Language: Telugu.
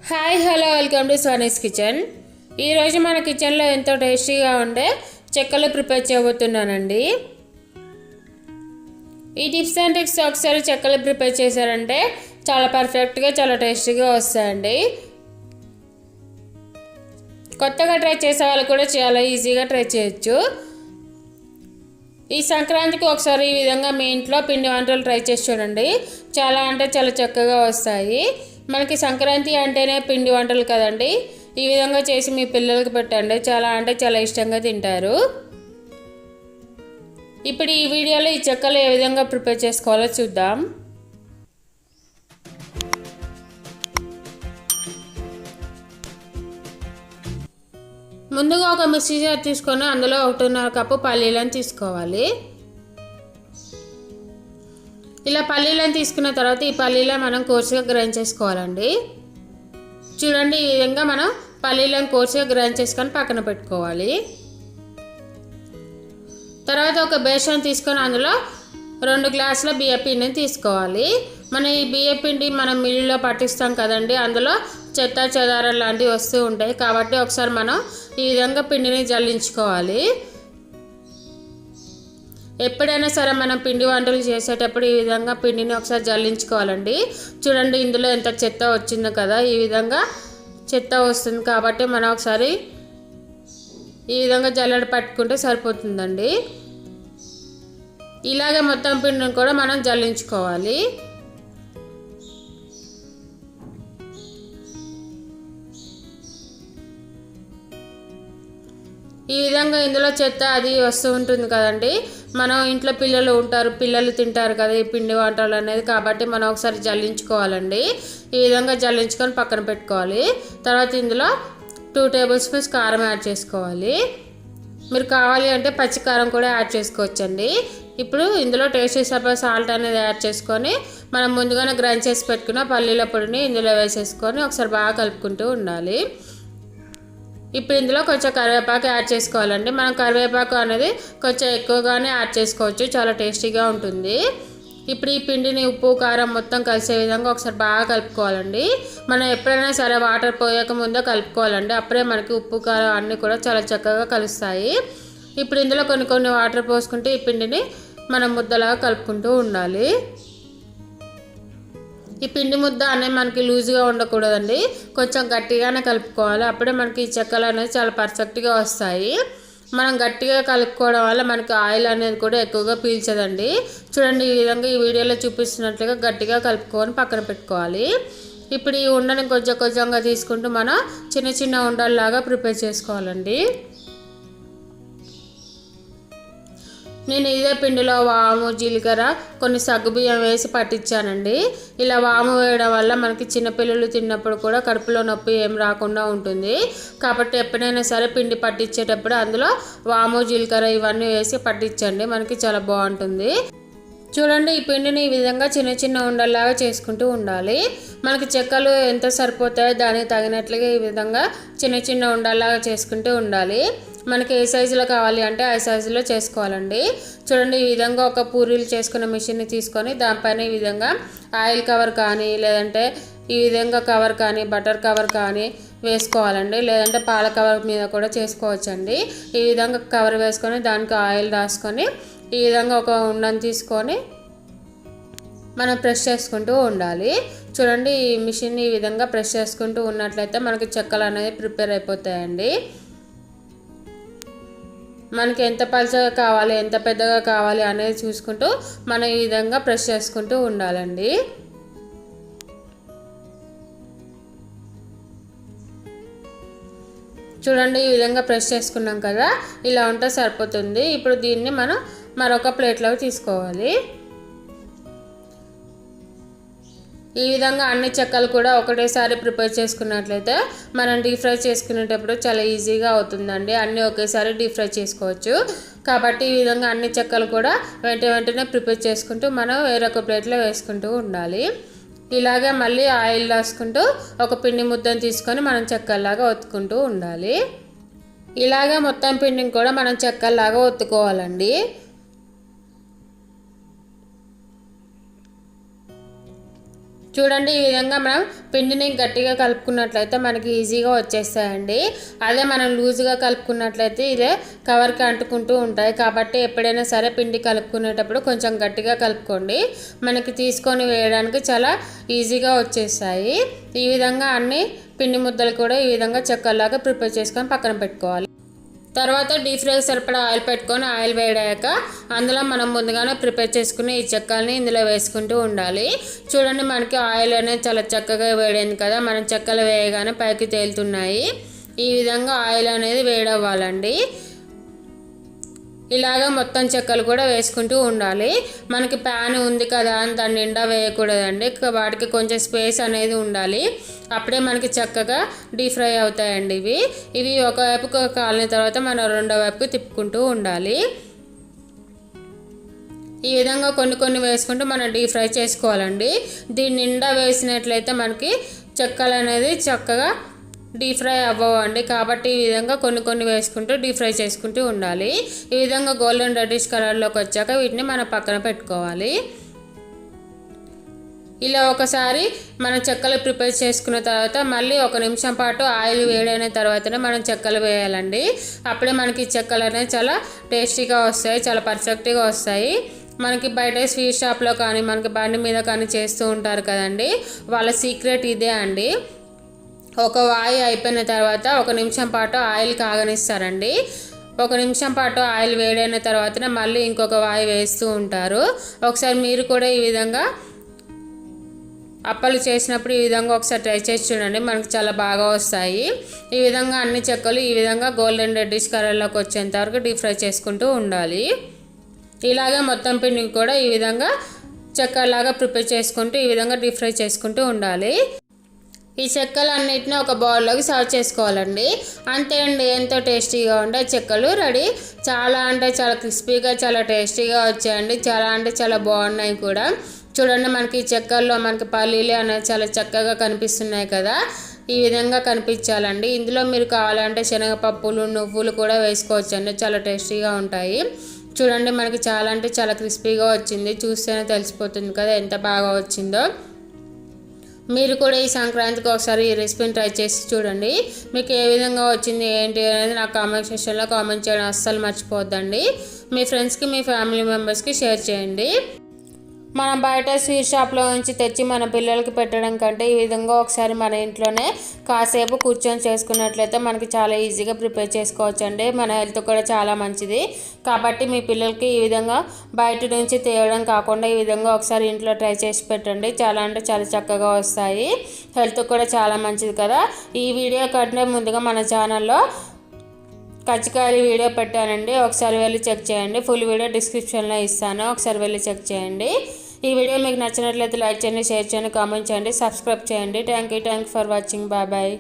Hi hello welcome to Swani's kitchen. ఈరోజు మన కిచెన్లో ఎంతో టేస్టీగా ఉండే చెక్కలు ప్రిపేర్ చేయబోతున్నానండి. ఈ టిప్స్ అండ్ ట్రిక్స్ ఒకసారి చెక్కలు ప్రిపేర్ చేశారంటే చాలా పర్ఫెక్ట్గా చాలా టేస్టీగా వస్తాయండి. కొత్తగా ట్రై చేసే వాళ్ళు కూడా చాలా ఈజీగా ట్రై చేయొచ్చు. ఈ సంక్రాంతికి ఒకసారి ఈ విధంగా మీ ఇంట్లో పిండి వంటలు ట్రై చేసి చూడండి. చాలా అంటే చాలా చక్కగా వస్తాయి. మనకి సంక్రాంతి అంటేనే పిండి వంటలు కదండి. ఈ విధంగా చేసి మీ పిల్లలకి పెట్టండి, చాలా అంటే చాలా ఇష్టంగా తింటారు. ఇప్పుడు ఈ వీడియోలో ఈ చెక్కలు ఏ విధంగా ప్రిపేర్ చేసుకోవాలో చూద్దాం. ముందుగా ఒక మిక్సీ జార్ తీసుకొని అందులో 1.5 కప్పు పల్లీలను తీసుకోవాలి. ఇలా పల్లీలను తీసుకున్న తర్వాత ఈ పల్లీలను మనం కోర్సుగా గ్రైండ్ చేసుకోవాలండి. చూడండి, ఈ విధంగా మనం పల్లీలను కోర్సుగా గ్రైండ్ చేసుకొని పక్కన పెట్టుకోవాలి. తర్వాత ఒక బేషన్ తీసుకొని అందులో 2 గ్లాసుల బియ్య పిండిని తీసుకోవాలి. మనం ఈ బియ్య పిండి మనం మిల్లులో పట్టిస్తాం కదండి, అందులో చెత్త చెదారం లాంటివి వస్తూ ఉంటాయి. కాబట్టి ఒకసారి మనం ఈ విధంగా పిండిని జల్లించుకోవాలి. ఎప్పుడైనా సరే మనం పిండి వంటలు చేసేటప్పుడు ఈ విధంగా పిండిని ఒకసారి జల్లించుకోవాలండి. చూడండి, ఇందులో ఎంత చెత్త వచ్చిందో కదా, ఈ విధంగా చెత్త వస్తుంది. కాబట్టి మనం ఒకసారి ఈ విధంగా జల్లెడ పట్టుకుంటే సరిపోతుందండి. ఇలాగే మొత్తం పిండిని కూడా మనం జల్లించుకోవాలి. ఈ విధంగా ఇందులో చెత్త అది వస్తూ ఉంటుంది కదండి. మనం ఇంట్లో పిల్లలు ఉంటారు, పిల్లలు తింటారు కదా ఈ పిండి వంటలు అనేది. కాబట్టి మనం ఒకసారి జల్లించుకోవాలండి. ఈ విధంగా జల్లించుకొని పక్కన పెట్టుకోవాలి. తర్వాత ఇందులో 2 టేబుల్ స్పూన్స్ కారం యాడ్ చేసుకోవాలి. మీరు కావాలి అంటే పచ్చి కారం కూడా యాడ్ చేసుకోవచ్చండి. ఇప్పుడు ఇందులో టేస్ట్ సరిపడా సాల్ట్ అనేది యాడ్ చేసుకొని మనం ముందుగానే గ్రైండ్ చేసి పెట్టుకున్న పల్లీల పొడిని ఇందులో వేసేసుకొని ఒకసారి బాగా కలుపుకుంటూ ఉండాలి. ఇప్పుడు ఇందులో కొంచెం కరివేపాకు యాడ్ చేసుకోవాలండి. మనం కరివేపాకు అనేది కొంచెం ఎక్కువగానే యాడ్ చేసుకోవచ్చు, చాలా టేస్టీగా ఉంటుంది. ఇప్పుడు ఈ పిండిని ఉప్పు కారం మొత్తం కలిసే విధంగా ఒకసారి బాగా కలుపుకోవాలండి. మనం ఎప్పుడైనా సరే వాటర్ పోయక ముందే కలుపుకోవాలండి. అప్పుడే మనకి ఉప్పు కారం అన్నీ కూడా చాలా చక్కగా కలుస్తాయి. ఇప్పుడు ఇందులో కొన్ని వాటర్ పోసుకుంటే ఈ పిండిని మనం ముద్దలాగా కలుపుకుంటూ ఉండాలి. ఈ పిండి ముద్ద అనేది మనకి లూజ్గా ఉండకూడదండి, కొంచెం గట్టిగానే కలుపుకోవాలి. అప్పుడే మనకి ఈ చెక్కలు అనేది చాలా పర్ఫెక్ట్గా వస్తాయి. మనం గట్టిగా కలుపుకోవడం వల్ల మనకి ఆయిల్ అనేది కూడా ఎక్కువగా పీల్చదండి. చూడండి, ఈ విధంగా ఈ వీడియోలో చూపిస్తున్నట్లుగా గట్టిగా కలుపుకొని పక్కన పెట్టుకోవాలి. ఇప్పుడు ఈ ఉండని కొంచెంగా తీసుకుంటూ మనం చిన్న ఉండల్లాగా ప్రిపేర్ చేసుకోవాలండి. నేను ఇదే పిండిలో వాము, జీలకర్ర, కొన్ని సగ్గుబియ్యం వేసి పట్టించానండి. ఇలా వాము వేయడం వల్ల మనకి చిన్నపిల్లలు తిన్నప్పుడు కూడా కడుపులో నొప్పి ఏం రాకుండా ఉంటుంది. కాబట్టి ఎప్పుడైనా సరే పిండి పట్టించేటప్పుడు అందులో వాము, జీలకర్ర ఇవన్నీ వేసి పట్టించండి, మనకి చాలా బాగుంటుంది. చూడండి, ఈ పిండిని ఈ విధంగా చిన్న ఉండల్లాగా చేసుకుంటూ ఉండాలి. మనకి చెక్కలు ఎంత సరిపోతాయో దానికి తగినట్లుగా ఈ విధంగా చిన్న ఉండల్లాగా చేసుకుంటూ ఉండాలి. మనకి ఏ సైజులో కావాలి అంటే ఆ సైజులో చేసుకోవాలండి. చూడండి, ఈ విధంగా ఒక పూరీలు చేసుకున్న మిషన్ని తీసుకొని దానిపైన ఈ విధంగా ఆయిల్ కవర్ కానీ, లేదంటే ఈ విధంగా కవర్ కానీ, బటర్ కవర్ కానీ వేసుకోవాలండి. లేదంటే పాల కవర్ మీద కూడా చేసుకోవచ్చండి. ఈ విధంగా కవర్ వేసుకొని దానికి ఆయిల్ రాసుకొని ఈ విధంగా ఒక ఉండని తీసుకొని మనం ప్రెస్ చేసుకుంటూ ఉండాలి. చూడండి, ఈ మిషన్ ఈ విధంగా ప్రెస్ చేసుకుంటూ ఉన్నట్లయితే మనకి చెక్కలు అనేది ప్రిపేర్ అయిపోతాయండి. మనకి ఎంత పలుచగా కావాలి, ఎంత పెద్దగా కావాలి అనేది చూసుకుంటూ మనం ఈ విధంగా ప్రెస్ చేసుకుంటూ ఉండాలండి. చూడండి, ఈ విధంగా ప్రెస్ చేసుకున్నాం కదా, ఇలా ఉంటే సరిపోతుంది. ఇప్పుడు దీన్ని మనం మరొక ప్లేట్లో తీసుకోవాలి. ఈ విధంగా అన్ని చెక్కలు కూడా ఒకటేసారి ప్రిపేర్ చేసుకున్నట్లయితే మనం డీప్ ఫ్రై చేసుకునేటప్పుడు చాలా ఈజీగా అవుతుందండి. అన్నీ ఒకేసారి డీప్ ఫ్రై చేసుకోవచ్చు. కాబట్టి ఈ విధంగా అన్ని చెక్కలు కూడా వెంటనే ప్రిపేర్ చేసుకుంటూ మనం వేరొక ప్లేట్లో వేసుకుంటూ ఉండాలి. ఇలాగే మళ్ళీ ఆయిల్ రాసుకుంటూ ఒక పిండి ముద్దను తీసుకొని మనం చెక్కల్లాగా ఒత్తుకుంటూ ఉండాలి. ఇలాగే మొత్తం పిండిని కూడా మనం చెక్కల్లాగా ఒత్తుకోవాలండి. చూడండి, ఈ విధంగా మనం పిండిని గట్టిగా కలుపుకున్నట్లయితే మనకి ఈజీగా వచ్చేస్తాయండి. అదే మనం లూజ్గా కలుపుకున్నట్లయితే ఇదే కవర్కి అంటుకుంటూ ఉంటాయి. కాబట్టి ఎప్పుడైనా సరే పిండి కలుపుకునేటప్పుడు కొంచెం గట్టిగా కలుపుకోండి. మనకి తీసుకొని వేయడానికి చాలా ఈజీగా వచ్చేస్తాయి. ఈ విధంగా అన్ని పిండి ముద్దలు కూడా ఈ విధంగా చెక్కల్లాగా ప్రిపేర్ చేసుకొని పక్కన పెట్టుకోవాలి. తర్వాత డీప్ ఫ్రైకి సరిపడా ఆయిల్ పెట్టుకొని ఆయిల్ వేడాక అందులో మనం ముందుగానే ప్రిపేర్ చేసుకుని ఈ చెక్కల్ని ఇందులో వేసుకుంటూ ఉండాలి. చూడండి, మనకి ఆయిల్ అనేది చాలా చక్కగా వేడైంది కదా. మనం చెక్కలు వేయగానే పైకి తేలుతున్నాయి. ఈ విధంగా ఆయిల్ అనేది వేడవ్వాలండి. ఇలాగ మొత్తం చెక్కలు కూడా వేసుకుంటూ ఉండాలి. మనకి ప్యాన్ ఉంది కదా అని దాని నిండా వేయకూడదండి. వాటికి కొంచెం స్పేస్ అనేది ఉండాలి. అప్పుడే మనకి చక్కగా డీప్ ఫ్రై అవుతాయండి. ఇవి ఒకవైపుకు కాలిన తర్వాత మనం రెండో వైపుకి తిప్పుకుంటూ ఉండాలి. ఈ విధంగా కొన్ని వేసుకుంటూ మనం డీప్ ఫ్రై చేసుకోవాలండి. దీని నిండా వేసినట్లయితే మనకి చెక్కలు అనేది చక్కగా డీప్ ఫ్రై అవ్వండి. కాబట్టి ఈ విధంగా కొన్ని వేసుకుంటూ డీప్ ఫ్రై చేసుకుంటూ ఉండాలి. ఈ విధంగా గోల్డెన్ రెడ్డిష్ కలర్లోకి వచ్చాక వీటిని మనం పక్కన పెట్టుకోవాలి. ఇలా ఒకసారి మనం చెక్కలు ప్రిపేర్ చేసుకున్న తర్వాత మళ్ళీ 1 నిమిషం పాటు ఆయిల్ వేడైన తర్వాతనే మనం చెక్కలు వేయాలండి. అప్పుడే మనకి చెక్కలు అనేవి చాలా టేస్టీగా వస్తాయి, చాలా పర్ఫెక్ట్గా వస్తాయి. మనకి బయట స్వీట్ షాప్లో కానీ మనకి బండి మీద కానీ చేస్తూ ఉంటారు కదండి, వాళ్ళ సీక్రెట్ ఇదే అండి. ఒక వాయి అయిపోయిన తర్వాత 1 నిమిషం పాటు ఆయిల్ కాగనిస్తారండి. 1 నిమిషం పాటు ఆయిల్ వేడైన తర్వాతనే మళ్ళీ ఇంకొక వాయి వేస్తూ ఉంటారు. ఒకసారి మీరు కూడా ఈ విధంగా అప్పలు చేసినప్పుడు ఈ విధంగా ఒకసారి ట్రై చేసి చూడండి, మనకు చాలా బాగా వస్తాయి. ఈ విధంగా అన్ని చెక్కలు ఈ విధంగా గోల్డెన్ రెడ్డిష్ కలర్లోకి వచ్చేంత వరకు డీప్ ఫ్రై చేసుకుంటూ ఉండాలి. ఇలాగే మొత్తం పిండిని కూడా ఈ విధంగా చెక్కలాగా ప్రిపేర్ చేసుకుంటూ ఈ విధంగా డీప్ ఫ్రై చేసుకుంటూ ఉండాలి. ఈ చెక్కలు అన్నిటిని ఒక బౌల్లోకి సర్వ్ చేసుకోవాలండి. అంతే అండి, ఎంతో టేస్టీగా ఉండే చెక్కలు రెడీ. చాలా అంటే చాలా క్రిస్పీగా చాలా టేస్టీగా వచ్చాయండి. చాలా అంటే చాలా బాగున్నాయి కూడా. చూడండి, మనకి ఈ చెక్కల్లో మనకి పల్లీలు అనేవి చాలా చక్కగా కనిపిస్తున్నాయి కదా. ఈ విధంగా కనిపించాలండి. ఇందులో మీరు కావాలంటే శనగపప్పులు నువ్వులు కూడా వేసుకోవచ్చండి, చాలా టేస్టీగా ఉంటాయి. చూడండి, మనకి చాలా అంటే చాలా క్రిస్పీగా వచ్చింది. చూస్తేనే తెలిసిపోతుంది కదా ఎంత బాగా వచ్చిందో. మీరు కూడా ఈ సంక్రాంతికి ఒకసారి ఈ రెసిపీని ట్రై చేసి చూడండి. మీకు ఏ విధంగా వచ్చింది ఏంటి అనేది నాకు కామెంట్ సెక్షన్లో కామెంట్ చేయడం అస్సలు మర్చిపోద్దండి. మీ ఫ్రెండ్స్కి మీ ఫ్యామిలీ మెంబర్స్కి షేర్ చేయండి. మనం బయట స్వీట్ షాప్లో నుంచి తెచ్చి మన పిల్లలకి పెట్టడం కంటే ఈ విధంగా ఒకసారి మన ఇంట్లోనే కాసేపు కూర్చొని చేసుకున్నట్లయితే మనకి చాలా ఈజీగా ప్రిపేర్ చేసుకోవచ్చండి. మన హెల్త్ కూడా చాలా మంచిది. కాబట్టి మీ పిల్లలకి ఈ విధంగా బయట నుంచి తేవడం కాకుండా ఈ విధంగా ఒకసారి ఇంట్లో ట్రై చేసి పెట్టండి. చాలా అంటే చాలా చక్కగా వస్తాయి. హెల్త్ కూడా చాలా మంచిది కదా. ఈ వీడియో కంటే ముందుగా మన ఛానల్లో కజ్జికాయలు వీడియో పెట్టానండి, ఒకసారి వెళ్ళి చెక్ చేయండి. ఫుల్ వీడియో డిస్క్రిప్షన్లో ఇస్తాను, ఒకసారి వెళ్ళి చెక్ చేయండి. ఈ వీడియో మీకు నచ్చినట్లయితే లైక్ చేయండి, షేర్ చేయండి, కామెంట్ చేయండి, సబ్స్క్రైబ్ చేయండి. Thank you for watching. Bye.